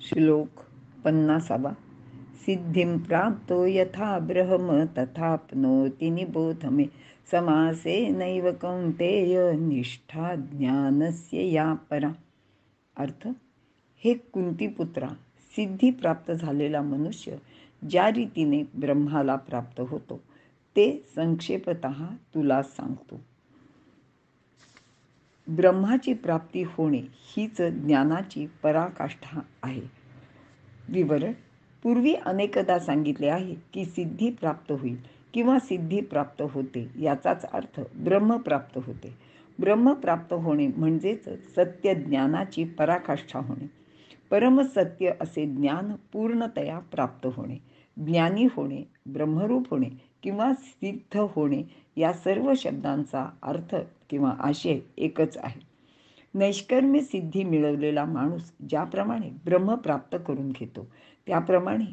श्लोक 50. सिद्धिं प्राप्तो यथा ब्रह्म तथाप्नोति निबोध मे समासेनैव कौन्तेय निष्ठा ज्ञानस्य या परा. अर्थ, हे कुंतीपुत्रा, सिद्धी प्राप्त झालेला मनुष्य ज्या रीतीने ब्रह्माला प्राप्त होतो ते संक्षेपतः तुला सांगतो. ब्रह्माची प्राप्ती होणे हीच ज्ञानाची पराकाष्ठा आहे. विवरण: पूर्वी अनेकदा सांगितले आहे की सिद्धी प्राप्त होईल किंवा सिद्धी प्राप्त होते याचाच अर्थ ब्रह्म प्राप्त होते. ब्रह्म प्राप्त होणे म्हणजेच सत्य ज्ञानाची पराकाष्ठा होणे. परमसत्य असे ज्ञान पूर्णतया प्राप्त होणे, ज्ञानी होणे, ब्रह्मरूप होणे किंवा सिद्ध होणे या सर्व शब्दांचा अर्थ किंवा आशय एकच आहे. नैष्कर्म्य सिद्धी मिळवलेला माणूस ज्याप्रमाणे ब्रह्म प्राप्त करून घेतो त्याप्रमाणे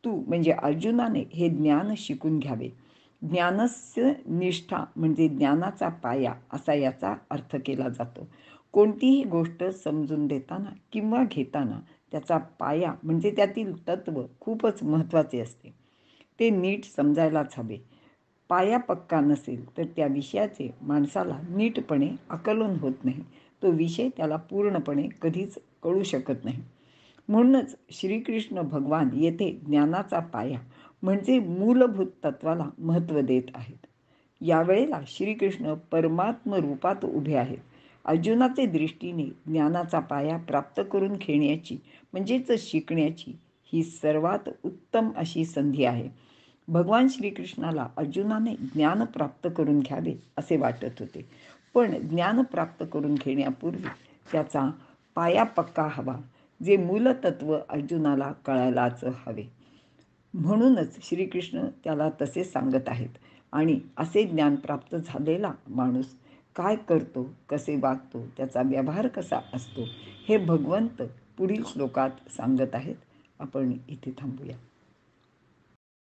तू म्हणजे अर्जुनाने हे ज्ञान शिकून घ्यावे. ज्ञानस्य निष्ठा म्हणजे ज्ञानाचा पाया असा याचा अर्थ केला जातो. कोणतीही गोष्ट समजून देताना किंवा घेताना त्याचा पाया म्हणजे त्यातील तत्व खूपच महत्त्वाचे असते. ते नीट समजायलाच हवे. पाया पक्का नसेल तर त्या विषयाचे माणसाला नीटपणे आकलन होत नाही. तो विषय त्याला पूर्णपणे कधीच कळू शकत नाही. म्हणूनच श्रीकृष्ण भगवान येथे ज्ञानाचा पाया म्हणजे मूलभूत तत्वाला महत्त्व देत आहेत. यावेळेला श्रीकृष्ण परमात्म रूपात उभे आहेत. अर्जुनाचे दृष्टीने ज्ञानाचा पाया प्राप्त करून घेण्याची म्हणजेच शिकण्याची ही सर्वात उत्तम अशी संधी आहे. भगवान श्रीकृष्णाला अर्जुनाने ज्ञान प्राप्त करून घ्यावे असे वाटत होते, पण ज्ञान प्राप्त करून घेण्यापूर्वी त्याचा पाया पक्का हवा, जे मूलतत्व अर्जुनाला कळायलाच हवे. म्हणूनच श्रीकृष्ण त्याला तसे सांगत आहेत. आणि असे ज्ञान प्राप्त झालेला माणूस काय करतो, कसे वागतो, त्याचा व्यवहार कसा असतो हे भगवंत पुढील श्लोकात सांगत आहेत. आपण इथे थांबूया.